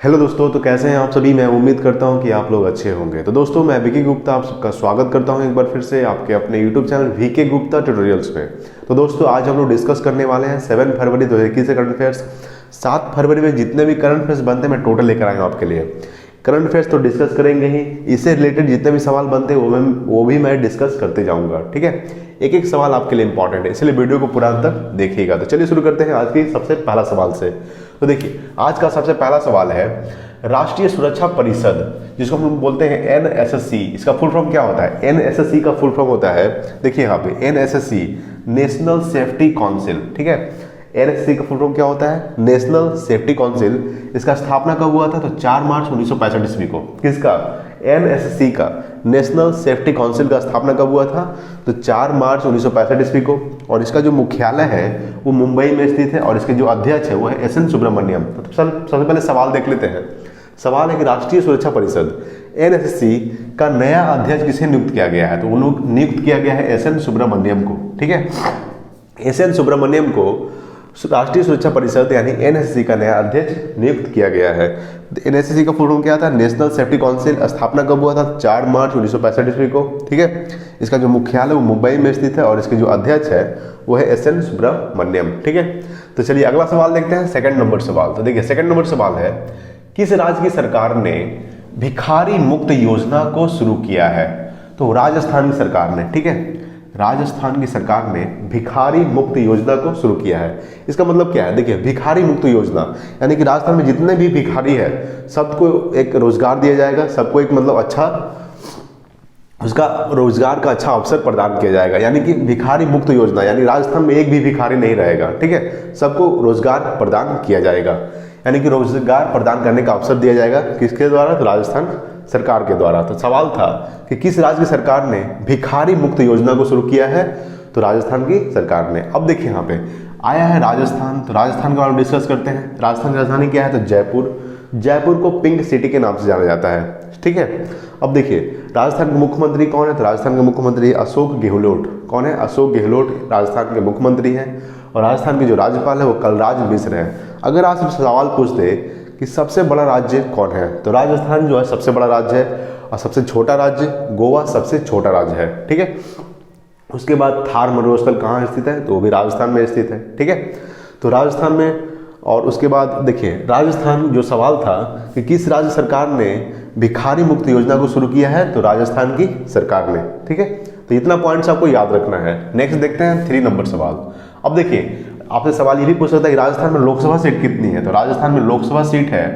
Hello दोस्तों, तो कैसे हैं आप सभी। मैं उम्मीद करता हूं कि आप लोग अच्छे होंगे। तो दोस्तों, मैं विकी गुप्ता आप सबका स्वागत करता हूं एक बार फिर से आपके अपने YouTube channel VK Gupta tutorials में। तो दोस्तों, आज हम लोग डिस्कस करने वाले हैं 7 फरवरी 2021 से करंट अफेयर्स। 7 फरवरी में जितने भी करंट अफेयर्स बनते हैं मैं टोटल लेकर आया हूँ आपके लिए। करंट अफेयर्स तो डिस्कस करेंगे ही, इससे रिलेटेड जितने भी सवाल बनते हैं वो भी मैं डिस्कस करते जाऊंगा। ठीक है, एक एक सवाल आपके लिए इंपॉर्टेंट है, इसलिए वीडियो को पूरा तक देखिएगा। तो चलिए शुरू करते हैं आज की सबसे पहला सवाल से। तो देखिए, आज का सबसे पहला सवाल है राष्ट्रीय सुरक्षा परिषद, जिसको हम बोलते हैं एनएसएससी। इसका फुल फॉर्म क्या होता है? एनएसएससी का फुल फॉर्म होता है, देखिए यहाँ पे एनएसएससी, नेशनल सेफ्टी काउंसिल। ठीक है, एनएसएससी का फुल फॉर्म क्या होता है? National safety council. इसका स्थापना कब हुआ था? तो 4 मार्च 1965 ईस्वी को। किसका? एनएसएससी का, नेशनल सेफ्टी काउंसिल का स्थापना कब हुआ था? तो 4 मार्च 1965 ईस्वी को। और इसका जो मुख्यालय है वो मुंबई में स्थित है, और इसके जो अध्यक्ष है वो है एस एन सुब्रमण्यम। तो सबसे पहले सवाल देख लेते हैं। सवाल है कि राष्ट्रीय सुरक्षा परिषद एनएसएससी का नया अध्यक्ष किसे नियुक्त किया गया है? तो वो लोग नियुक्त किया गया है एस एन सुब्रमण्यम को। ठीक है, एस एन सुब्रमण्यम को राष्ट्रीय सुरक्षा परिषद यानी एनएसएससी का नया अध्यक्ष नियुक्त किया गया है। एनएसएससी का फुल फॉर्म क्या था? National safety council. स्थापना कब हुआ था? 4 मार्च 1965 ईस्वी को। ठीक है, इसका जो मुख्यालय वो मुंबई में स्थित है, और इसके जो अध्यक्ष है वो है एस एन सुब्रमण्यम। ठीक है, तो चलिए अगला सवाल देखते हैं, सेकंड नंबर सवाल। तो देखिए, सेकंड नंबर सवाल है, किस राज्य की सरकार ने भिखारी मुक्त योजना को शुरू किया है? तो राजस्थान की सरकार ने। ठीक है, राजस्थान की सरकार ने भिखारी मुक्त योजना को शुरू किया है। इसका मतलब क्या है? देखिए, भिखारी मुक्त योजना यानी कि राजस्थान में जितने भी भिखारी है सबको एक रोजगार दिया जाएगा, सबको एक मतलब अच्छा उसका रोजगार का अच्छा अवसर प्रदान किया जाएगा। यानी कि भिखारी मुक्त योजना यानी राजस्थान में एक भी भिखारी नहीं रहेगा। ठीक है, सबको रोजगार प्रदान किया जाएगा, यानी कि रोजगार प्रदान करने का अवसर दिया जाएगा। किसके द्वारा? तो राजस्थान सरकार के द्वारा। तो सवाल था कि किस राज्य की सरकार ने भिखारी मुक्त योजना को शुरू किया है? तो राजस्थान की सरकार ने। अब देखिए, यहाँ पे आया है राजस्थान, तो राजस्थान के बारे में डिस्कस करते हैं। राजस्थान की राजधानी क्या है? तो जयपुर। जयपुर को पिंक सिटी के नाम से जाना जाता है। ठीक है, अब देखिए, राजस्थान के मुख्यमंत्री कौन है? तो राजस्थान के मुख्यमंत्री अशोक गहलोत। कौन है? अशोक गहलोत राजस्थान के मुख्यमंत्री हैं। और राजस्थान के जो राज्यपाल है वो कलराज मिश्र हैं। अगर आप सवाल पूछते कि सबसे बड़ा राज्य कौन है, तो राजस्थान जो है सबसे बड़ा राज्य है, और सबसे छोटा राज्य गोवा सबसे छोटा राज्य है। ठीक है, उसके बाद थार मरुस्थल कहाँ स्थित है? तो वो भी राजस्थान में स्थित है। ठीक है, तो राजस्थान में। और उसके बाद देखिए, राजस्थान जो सवाल था कि किस राज्य सरकार ने भिखारी मुक्त योजना को शुरू किया है? तो राजस्थान की सरकार ने। ठीक है, तो इतना पॉइंट्स आपको याद रखना है। नेक्स्ट देखते हैं 3 नंबर सवाल। अब देखिए, आपसे सवाल ये भी पूछ सकता है कि राजस्थान में लोकसभा सीट कितनी है? तो राजस्थान में लोकसभा सीट है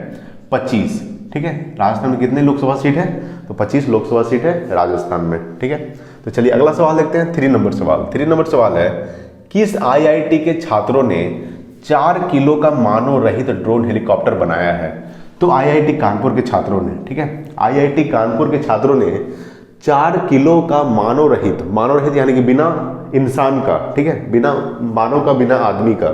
25। ठीक है, राजस्थान में कितनी लोकसभा सीट है? तो 25 लोकसभा सीट है राजस्थान में। ठीक है, तो चलिए अगला सवाल देखते हैं, 3 नंबर सवाल। 3 नंबर सवाल है, किस आईआईटी के छात्रों ने 4 किलो का मानव रहित ड्रोन हेलीकॉप्टर बनाया है? तो आईआईटी कानपुर के छात्रों ने। ठीक है, आईआईटी कानपुर के छात्रों ने 4 किलो का मानव रहित यानी कि बिना इंसान का, ठीक है, बिना मानव का, बिना आदमी का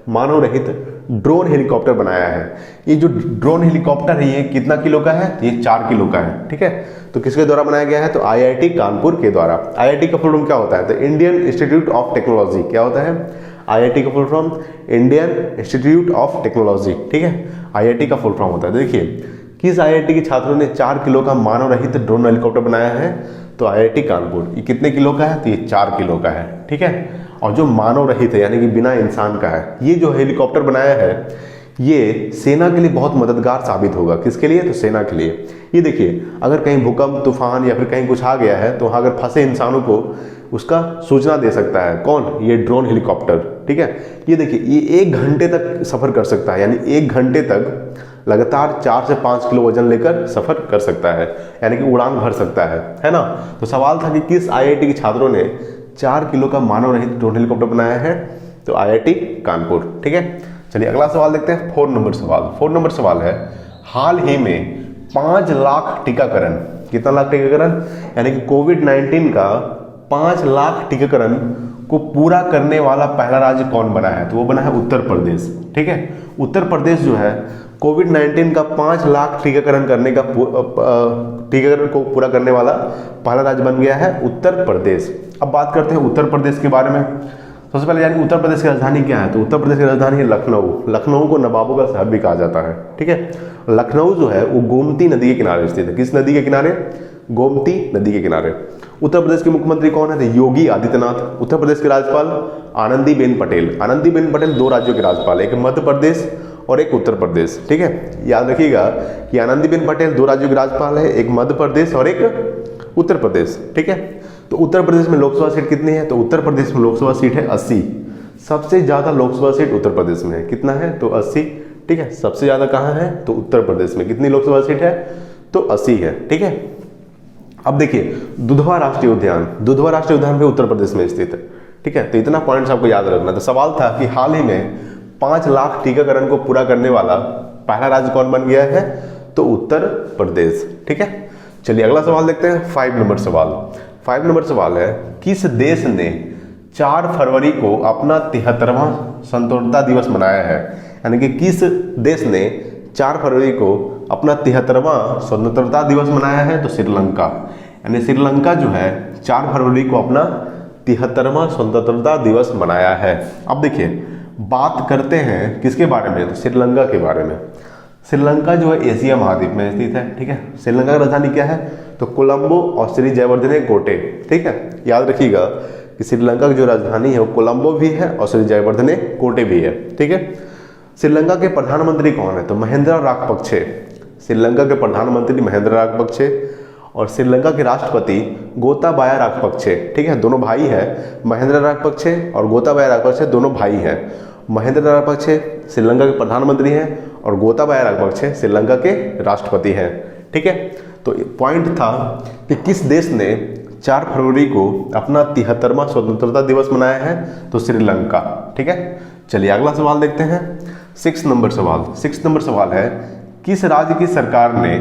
मानव रहित ड्रोन हेलीकॉप्टर बनाया है। ये जो ड्रोन हेलीकॉप्टर है ये कितना किलो का है? ये 4 किलो का है। ठीक है, तो किसके द्वारा बनाया गया है? तो आईआईटी कानपुर के द्वारा। आईआईटी का फुल फॉर्म क्या होता है? तो इंडियन इंस्टीट्यूट ऑफ टेक्नोलॉजी। क्या होता है? आईआईटी का full form Indian institute of technology. ठीक है, आईआईटी का फुल फॉर्म होता है। देखिए, किस आईआईटी के छात्रों ने 4 किलो का मानव रहित ड्रोन हेलीकॉप्टर बनाया है? तो आईआईटी कानपुर। ये कितने किलो का है? तो ये 4 किलो का है। ठीक है, और जो मानव रहित है यानी कि बिना इंसान का है, ये जो हेलीकॉप्टर बनाया है ये सेना के लिए बहुत मददगार साबित होगा। किसके लिए? तो सेना के लिए। ये देखिए, अगर कहीं भूकंप, तूफान या फिर कहीं कुछ आ गया है तो वहाँ अगर फंसे इंसानों को उसका सूचना दे सकता है। कौन? ये ड्रोन हेलीकॉप्टर। ठीक है, ये देखिए, ये 1 घंटे तक सफर कर सकता है, यानी 1 घंटे तक लगातार 4 से 5 किलो वजन लेकर सफर कर सकता है, यानी कि उड़ान भर सकता है ना। तो सवाल था कि किस आईआईटी के छात्रों ने 4 किलो का मानव रहित ड्रोन हेलीकॉप्टर बनाया है? तो आईआईटी कानपुर। ठीक है, चलिए अगला सवाल देखते हैं, 4 नंबर सवाल। 4 नंबर सवाल है, हाल ही में 5 लाख टीकाकरण, कितना लाख टीकाकरण? यानी कि कोविड-19 का 5 लाख टीकाकरण को पूरा करने वाला पहला राज्य कौन बना है? तो वो बना है उत्तर प्रदेश। ठीक है, उत्तर प्रदेश जो है कोविड-19 का 5 लाख टीकाकरण को पूरा करने वाला पहला राज्य बन गया है उत्तर प्रदेश। अब बात करते हैं उत्तर प्रदेश के बारे में। सबसे पहले जानिए उत्तर प्रदेश की राजधानी क्या है। तो उत्तर प्रदेश की राजधानी है लखनऊ। लखनऊ को नवाबों का शहर भी कहा जाता है, ठीक है। लखनऊ जो है वो गोमती नदी के किनारे स्थित है। किस नदी के किनारे? गोमती नदी के किनारे। उत्तर प्रदेश के मुख्यमंत्री कौन है? तो योगी आदित्यनाथ। उत्तर प्रदेश के राज्यपाल आनंदीबेन पटेल। आनंदीबेन पटेल 2 राज्यों के राज्यपाल, एक मध्य प्रदेश और एक उत्तर प्रदेश, ठीक है। याद रखिएगा कि आनंदीबेन पटेल 2 राज्यों के राज्यपाल है, एक मध्य प्रदेश और एक उत्तर प्रदेश, ठीक है। तो उत्तर प्रदेश में लोकसभा सीट कितनी है? तो उत्तर प्रदेश में लोकसभा सीट है 80। सबसे ज्यादा लोकसभा सीट उत्तर प्रदेश में है। कितना है? तो 80, ठीक है। सबसे ज्यादा कहाँ है? तो उत्तर प्रदेश में। कितनी लोकसभा सीट है? तो 80 है, ठीक है। अब देखिए दुधवा राष्ट्रीय उद्यान। दुधवा राष्ट्रीय उद्यान भी उत्तर प्रदेश में स्थित है, ठीक है। तो इतना पॉइंट्स आपको याद रखना। तो सवाल था कि हाल ही में 5 लाख टीकाकरण को पूरा करने वाला पहला राज्य कौन बन गया है? तो उत्तर प्रदेश, ठीक है। चलिए अगला सवाल देखते हैं। 5 नंबर सवाल। 5 नंबर सवाल है, किस देश ने 4 फरवरी को अपना 73वां स्वतंत्रता दिवस मनाया है? यानी कि किस देश ने 4 फरवरी को अपना 73वां स्वतंत्रता दिवस मनाया है? तो श्रीलंका। यानी श्रीलंका जो है 4 फरवरी को अपना 73वां स्वतंत्रता दिवस मनाया है। अब देखिए बात करते हैं किसके बारे में? तो श्रीलंका के बारे में। श्रीलंका जो है एशिया महाद्वीप में स्थित है, ठीक है। श्रीलंका की राजधानी क्या है? तो कोलंबो और श्री जयवर्धने कोटे, ठीक है। याद रखिएगा कि श्रीलंका की जो राजधानी है वो कोलंबो भी है और श्री जयवर्धने कोटे भी है, ठीक है। श्रीलंका के प्रधानमंत्री कौन है? तो महेंद्र राजपक्षे। श्रीलंका के प्रधानमंत्री महेंद्र राजपक्षे और श्रीलंका के राष्ट्रपति गोताबाया राजपक्षे, ठीक है। दोनों भाई हैं, महेंद्र राजपक्षे और गोताबाया राजपक्षे दोनों भाई हैं। महेंद्र राजपक्षे श्रीलंका के प्रधानमंत्री हैं और गोताबाया राजपक्षे श्रीलंका के राष्ट्रपति हैं, ठीक है। तो पॉइंट था कि किस देश ने 4 फरवरी को अपना 73वां स्वतंत्रता दिवस मनाया है? तो श्रीलंका, ठीक है। चलिए अगला सवाल देखते हैं। 6 नंबर सवाल। 6 नंबर सवाल है, किस राज्य की सरकार ने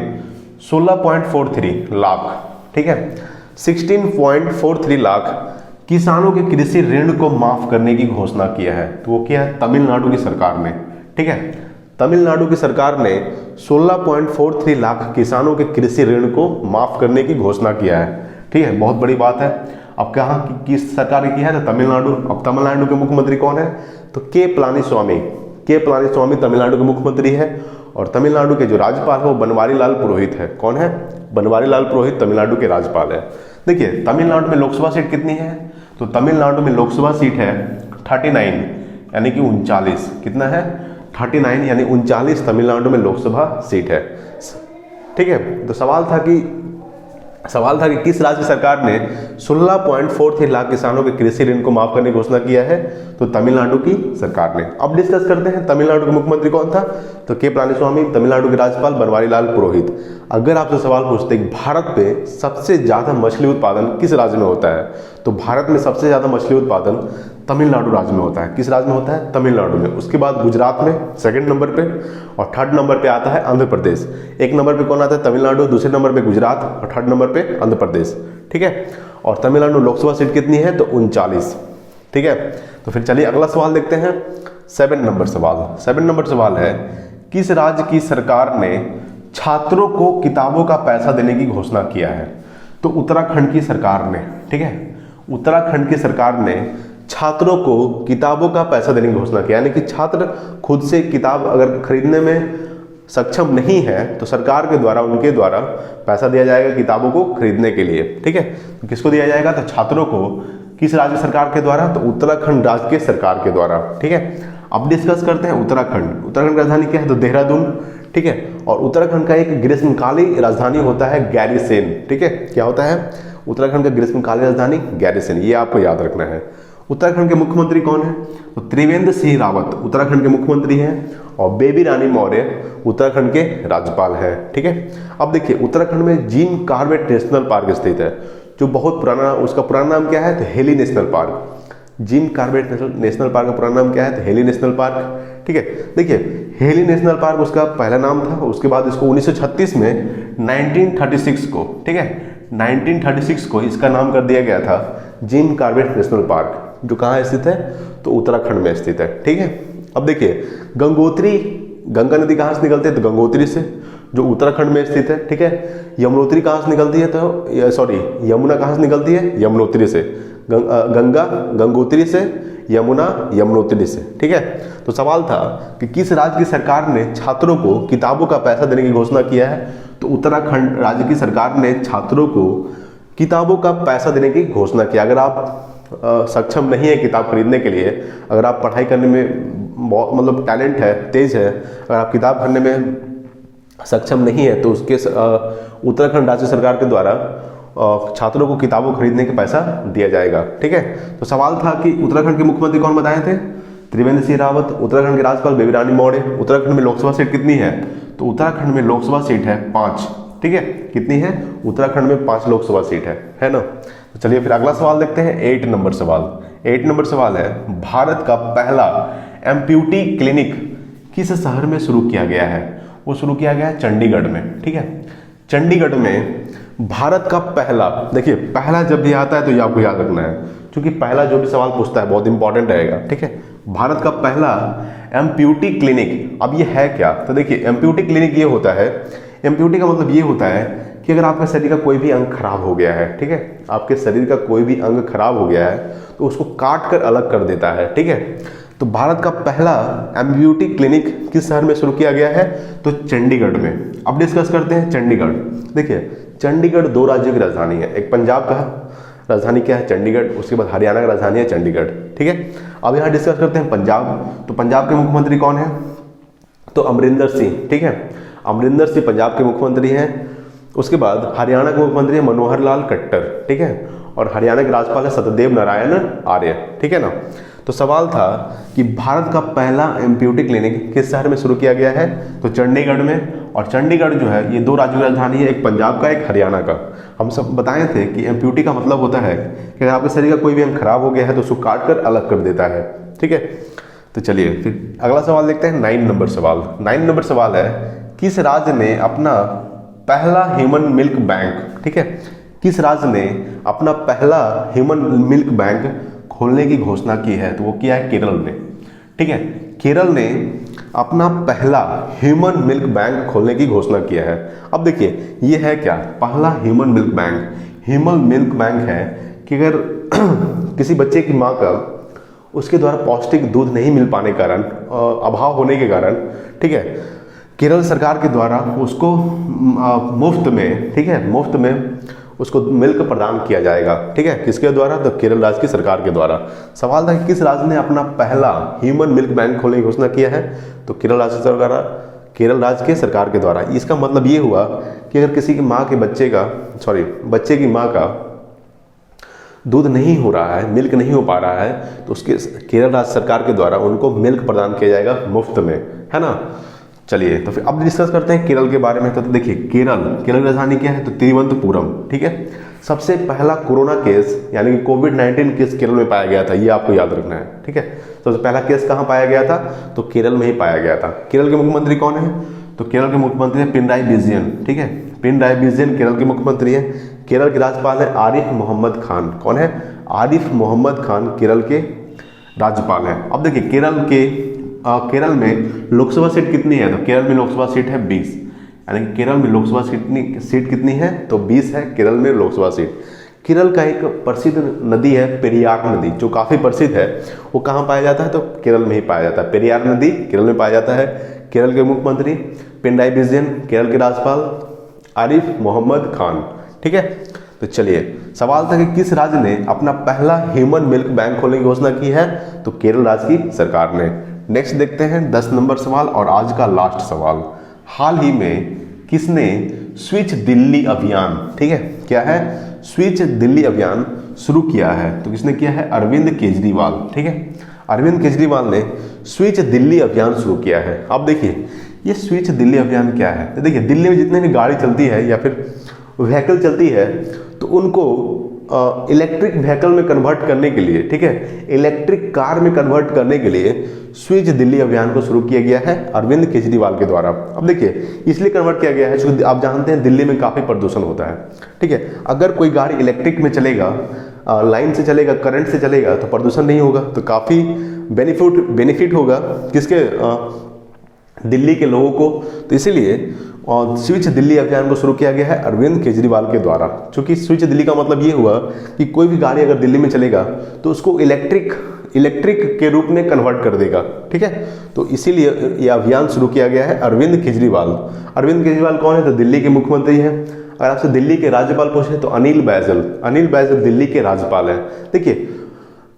16.43 लाख, ठीक है, 16.43 लाख किसानों के कृषि ऋण को माफ करने की घोषणा किया है? तो वो क्या है? तमिलनाडु की सरकार ने, ठीक है। तमिलनाडु की सरकार ने 16.43 लाख किसानों के कृषि ऋण को माफ करने की घोषणा किया है, ठीक है। बहुत बड़ी बात है। अब कहाँ किस सरकार ने किया है? तो तमिलनाडु। अब तमिलनाडु के मुख्यमंत्री कौन है? तो के पलानीस्वामी। के पलानीस्वामी तमिलनाडु के मुख्यमंत्री है और तमिलनाडु के जो राज्यपाल है वो बनवारी लाल पुरोहित है। कौन है? बनवारी लाल पुरोहित तमिलनाडु के राज्यपाल है। देखिए तमिलनाडु में लोकसभा सीट कितनी है? तो तमिलनाडु में लोकसभा सीट है 39, यानी कि 39। कितना है? 39 यानी 39 तमिलनाडु में लोकसभा सीट है, ठीक है। तो सवाल था कि किस राज्य सरकार ने 16.43 लाख किसानों के कृषि ऋण को माफ करने की घोषणा किया है? तो तमिलनाडु की सरकार ने। अब डिस्कस करते हैं तमिलनाडु के मुख्यमंत्री कौन था? तो के पलानीस्वामी। तमिलनाडु के राज्यपाल बनवारी लाल पुरोहित। अगर आपसे सवाल पूछते हैं भारत में सबसे ज्यादा मछली उत्पादन किस राज्य में होता है? तो भारत में सबसे ज्यादा मछली उत्पादन तमिलनाडु राज्य में होता है। किस राज्य में होता है? तमिलनाडु में। उसके बाद गुजरात में 2nd नंबर पे और 3rd नंबर पे आता है आंध्र प्रदेश। 1 नंबर पे कौन आता है? तमिलनाडु। दूसरे नंबर पे गुजरात और 3rd नंबर पे आंध्र प्रदेश, ठीक है। और तमिलनाडु लोकसभा सीट कितनी है? तो 39, ठीक है। तो फिर चलिए अगला सवाल देखते हैं। 7 नंबर सवाल। 7 नंबर सवाल है, किस राज्य की सरकार ने छात्रों को किताबों का पैसा देने की घोषणा किया है? तो उत्तराखंड की सरकार ने, ठीक है। उत्तराखंड की सरकार ने छात्रों को किताबों का पैसा देने की घोषणा किया, यानी कि छात्र खुद से किताब अगर खरीदने में सक्षम नहीं है तो सरकार के द्वारा उनके द्वारा पैसा दिया जाएगा किताबों को खरीदने के लिए, ठीक है। तो किसको दिया जाएगा? तो छात्रों को। किस राज्य सरकार के द्वारा? तो उत्तराखंड राज्य के सरकार के द्वारा, ठीक है। अब डिस्कस करते हैं उत्तराखंड। उत्तराखंड की राजधानी क्या है? तो देहरादून, ठीक है। और उत्तराखंड का एक ग्रीष्मकालीन राजधानी होता है गैरीसेन, ठीक है। क्या होता है? उत्तराखंड का ग्रीष्मकालीन राजधानी गैरीसेन, ये आपको याद रखना है। उत्तराखंड के मुख्यमंत्री कौन है? तो त्रिवेंद्र सिंह रावत उत्तराखंड के मुख्यमंत्री हैं और बेबी रानी मौर्य उत्तराखंड के राज्यपाल हैं, ठीक है। अब देखिए उत्तराखंड में जिम कॉर्बेट नेशनल पार्क स्थित है, जो बहुत पुराना, उसका पुराना नाम क्या है? तो heli national park. Jim Corbett national park का पुराना नाम क्या है? तो हेली नेशनल पार्क, ठीक है। देखिए हेली नेशनल पार्क उसका पहला नाम था, उसके बाद इसको 1936 में 1936 को, ठीक है, 1936 को इसका नाम कर दिया गया था जिम कॉर्बेट नेशनल पार्क, जो कहाँ स्थित है? तो उत्तराखंड में स्थित है, ठीक है। अब देखिए गंगोत्री, गंगा नदी कहाँ से निकलती है? तो गंगोत्री से, जो उत्तराखंड में स्थित है, ठीक है। यमुनोत्री कहाँ से निकलती है? तो सॉरी, यमुना कहाँ से निकलती है? यमुनोत्री से। गंगा गंगोत्री से, यमुना यमुनोत्री से। ठीक है, तो सवाल था कि किस राज्य की सरकार ने छात्रों को किताबों का पैसा देने की घोषणा किया है? तो उत्तराखंड राज्य की सरकार ने छात्रों को किताबों का पैसा देने की घोषणा किया। अगर आप सक्षम नहीं है किताब खरीदने के लिए, अगर आप पढ़ाई करने में बहुत मतलब टैलेंट है, तेज है, अगर आप किताब पढ़ने में सक्षम नहीं है, तो उसके उत्तराखंड राज्य सरकार के द्वारा छात्रों को किताबों खरीदने का पैसा दिया जाएगा। ठीक है, तो सवाल था कि उत्तराखंड के मुख्यमंत्री कौन बताए थे? त्रिवेंद्र सिंह रावत। उत्तराखंड के राज्यपाल बेबी रानी मौर्य। उत्तराखंड में लोकसभा सीट कितनी है? तो उत्तराखंड में लोकसभा सीट है 5। ठीक है, कितनी है? उत्तराखंड में 5 लोकसभा सीट है ना। तो चलिए फिर अगला सवाल देखते हैं, 8 नंबर सवाल। 8 नंबर सवाल है, भारत का पहला एम्प्यूटी क्लिनिक किस शहर में शुरू किया गया है? वो शुरू किया गया है चंडीगढ़ में। ठीक है, चंडीगढ़ में भारत का पहला, देखिए पहला जब भी आता है तो ये आपको याद रखना है, क्योंकि पहला जो भी सवाल पूछता है बहुत इंपॉर्टेंट रहेगा। ठीक है, भारत का पहला एम्प्यूटी क्लिनिक, अब ये है क्या? तो देखिए एम्प्यूटी क्लिनिक ये होता है, एम्प्यूटी का मतलब ये होता है कि अगर आपके शरीर का कोई भी अंग खराब हो गया है, ठीक है, आपके शरीर का कोई भी अंग खराब हो गया है तो उसको काट कर अलग कर देता है। ठीक है, तो भारत का पहला एम्प्यूटी क्लिनिक किस शहर में शुरू किया गया है? तो चंडीगढ़ में। अब डिस्कस करते हैं चंडीगढ़। देखिए चंडीगढ़ 2 राज्यों की राजधानी है, एक पंजाब का राजधानी क्या है? चंडीगढ़, उसके बाद हरियाणा की राजधानी है चंडीगढ़। ठीक है, अब यहाँ डिस्कस करते हैं पंजाब। तो पंजाब के मुख्यमंत्री कौन है? तो अमरिंदर सिंह। ठीक है, अमरिंदर सिंह पंजाब के मुख्यमंत्री हैं। उसके बाद हरियाणा के मुख्यमंत्री है मनोहर लाल खट्टर। ठीक है, और हरियाणा के राज्यपाल है सत्यदेव नारायण आर्य। ठीक है ना। तो सवाल था कि भारत का पहला एम्प्यूटी क्लिनिक किस शहर में शुरू किया गया है? तो चंडीगढ़ में। और चंडीगढ़ जो है ये 2 राज्यों की राजधानी है, एक पंजाब का, एक हरियाणा का। हम सब बताए थे कि एम्प्यूटी का मतलब होता है कि अगर आपके शरीर का कोई भी अंग खराब हो गया है तो उसको काट कर अलग कर देता है। ठीक है, तो चलिए फिर अगला सवाल देखते हैं, 9 नंबर सवाल। 9 नंबर सवाल है, किस राज्य ने अपना पहला ह्यूमन मिल्क बैंक, ठीक है, किस राज्य ने अपना पहला ह्यूमन मिल्क बैंक खोलने की घोषणा की है? तो वो किया है केरल ने। ठीक है, केरल ने अपना पहला ह्यूमन मिल्क बैंक खोलने की घोषणा किया है। अब देखिए ये है क्या? पहला human milk bank. Human milk bank है कि अगर किसी बच्चे की माँ का उसके द्वारा पौष्टिक दूध नहीं मिल पाने के कारण, अभाव होने के कारण, ठीक है, केरल सरकार के द्वारा उसको मुफ्त में, ठीक है, मुफ्त में उसको मिल्क प्रदान किया जाएगा। ठीक है, किसके द्वारा? तो केरल राज्य की सरकार के द्वारा। सवाल था कि किस राज्य ने अपना पहला ह्यूमन मिल्क बैंक खोलने की घोषणा किया है? तो केरल राज्य सरकार, केरल राज्य के सरकार के द्वारा। इसका मतलब ये हुआ कि अगर किसी की माँ के बच्चे की माँ का दूध नहीं हो रहा है, मिल्क नहीं हो पा रहा है, तो उसके केरल राज्य सरकार के द्वारा उनको मिल्क प्रदान किया जाएगा मुफ्त में, है ना। चलिए तो फिर अब डिस्कस करते हैं केरल के बारे में। तो देखिए केरल की राजधानी क्या है? तो तिरुवनंतपुरम। ठीक है, सबसे पहला कोरोना केस यानी कि कोविड-19 केस केरल में पाया गया था, ये आपको याद रखना है। ठीक है, सबसे पहला केस कहाँ पाया गया था? तो केरल में ही पाया गया था। केरल के मुख्यमंत्री कौन है? तो केरल के मुख्यमंत्री है पिनराई विजयन। ठीक है, पिनराई विजयन केरल के मुख्यमंत्री है। केरल के राज्यपाल है आरिफ मोहम्मद खान। कौन है? आरिफ मोहम्मद खान केरल के राज्यपाल हैं। अब देखिए केरल में लोकसभा सीट कितनी है? तो केरल में लोकसभा सीट है 20, यानी कि केरल में लोकसभा सीट कितनी है? तो 20 है केरल में लोकसभा सीट। केरल का एक प्रसिद्ध नदी है पेरियार नदी, जो काफ़ी प्रसिद्ध है। वो कहाँ पाया जाता है? तो केरल में ही पाया जाता है। पेरियार नदी केरल में पाया जाता है। केरल के मुख्यमंत्री पिनराई विजयन, केरल के राज्यपाल आरिफ मोहम्मद खान। ठीक है, तो चलिए सवाल था कि किस राज्य ने अपना पहला ह्यूमन मिल्क बैंक खोलने की घोषणा की है? तो केरल राज्य की सरकार ने। नेक्स्ट देखते हैं 10 नंबर सवाल और आज का लास्ट सवाल। हाल ही में किसने स्विच दिल्ली अभियान, ठीक है, क्या है? स्विच दिल्ली अभियान शुरू किया है। तो किसने किया है? अरविंद केजरीवाल। ठीक है, अरविंद केजरीवाल ने स्विच दिल्ली अभियान शुरू किया है। अब देखिए ये स्विच दिल्ली अभियान क्या है? तो देखिए दिल्ली में जितने भी गाड़ी चलती है या फिर व्हीकल चलती है तो उनको इलेक्ट्रिक व्हीकल में कन्वर्ट करने के लिए, ठीक है, इलेक्ट्रिक कार में कन्वर्ट करने के लिए स्विच दिल्ली अभियान को शुरू किया गया है अरविंद केजरीवाल के द्वारा। अब देखिए इसलिए कन्वर्ट किया गया है क्योंकि आप जानते हैं दिल्ली में काफ़ी प्रदूषण होता है। ठीक है, अगर कोई गाड़ी इलेक्ट्रिक में चलेगा, लाइन से चलेगा, करंट से चलेगा तो प्रदूषण नहीं होगा, तो काफ़ी बेनिफिट होगा किसके? दिल्ली के लोगों को। तो इसीलिए और स्विच दिल्ली अभियान को शुरू किया गया है अरविंद केजरीवाल के द्वारा। चूंकि स्विच दिल्ली का मतलब ये हुआ कि कोई भी गाड़ी अगर दिल्ली में चलेगा तो उसको इलेक्ट्रिक के रूप में कन्वर्ट कर देगा, ठीक है। तो इसीलिए ये अभियान शुरू किया गया है अरविंद केजरीवाल। अरविंद केजरीवाल कौन है? तो दिल्ली के मुख्यमंत्री हैं। अगर आपसे दिल्ली के राज्यपाल पूछे तो अनिल बैजल दिल्ली के राज्यपाल हैं। देखिए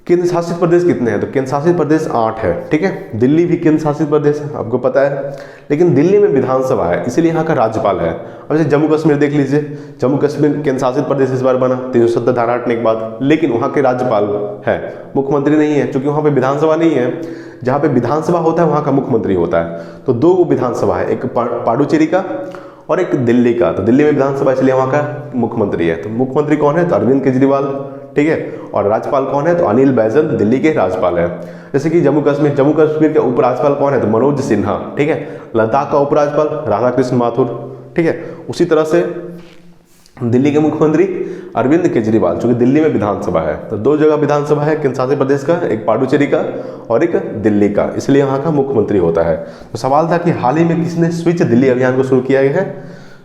केंद्र शासित प्रदेश कितने हैं? तो केंद्र शासित प्रदेश 8 है, ठीक है। दिल्ली भी केंद्र शासित प्रदेश है, आपको पता है। लेकिन दिल्ली में विधानसभा है, इसीलिए यहाँ का राज्यपाल है। अब जैसे जम्मू कश्मीर देख लीजिए, जम्मू कश्मीर केंद्र शासित प्रदेश इस बार बना 370 धारा हटने के बाद, लेकिन वहाँ के राज्यपाल है, मुख्यमंत्री नहीं है, क्योंकि वहाँ पे विधानसभा नहीं है। जहाँ पे विधानसभा होता है वहाँ का मुख्यमंत्री होता है। तो 2 विधानसभा है, एक पांडुचेरी का और एक दिल्ली का। तो दिल्ली में विधानसभा, इसलिए वहाँ का मुख्यमंत्री है। तो मुख्यमंत्री कौन है? तो अरविंद केजरीवाल, ठीक है। और राज्यपाल कौन है? तो अनिल बैजल दिल्ली के राज्यपाल है। जैसे कि जम्मू कश्मीर के उपराज्यपाल कौन है? तो मनोज सिन्हा, ठीक है। लद्दाख का उपराज्यपाल राधाकृष्ण माथुर, ठीक है। उसी तरह से दिल्ली के मुख्यमंत्री अरविंद केजरीवाल, जो कि दिल्ली में विधानसभा है। तो 2 जगह विधानसभा है केंद्र शासित प्रदेश का, एक पांडुचेरी का और एक दिल्ली का, इसलिए यहाँ का मुख्यमंत्री होता है। तो सवाल था कि हाल ही में किसने स्विच दिल्ली अभियान को शुरू किया गया है?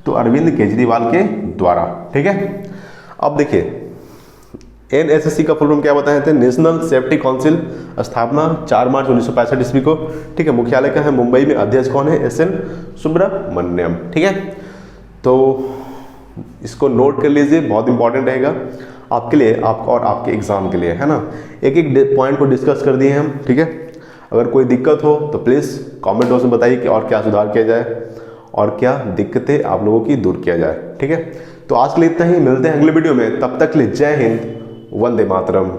तो अरविंद केजरीवाल के द्वारा, ठीक है। अब देखिए NSSC का फुल फॉर्म क्या बताए थे? नेशनल सेफ्टी काउंसिल, स्थापना 4 मार्च 1965 ईस्वी को, ठीक है। मुख्यालय का है मुंबई में, अध्यक्ष कौन है? SN सुब्रमण्यम, ठीक है। तो इसको नोट कर लीजिए, बहुत इंपॉर्टेंट रहेगा आपके लिए, आपका और आपके एग्जाम के लिए, है ना। एक एक पॉइंट को डिस्कस कर दिए हम, ठीक है। अगर कोई दिक्कत हो तो प्लीज़ कमेंट बॉक्स में बताइए कि और क्या सुधार किया जाए और क्या दिक्कतें आप लोगों की दूर किया जाए, ठीक है। तो आज के लिए इतना ही, मिलते हैं अगले वीडियो में। तब तक के लिए जय हिंद, वंदे मातरम।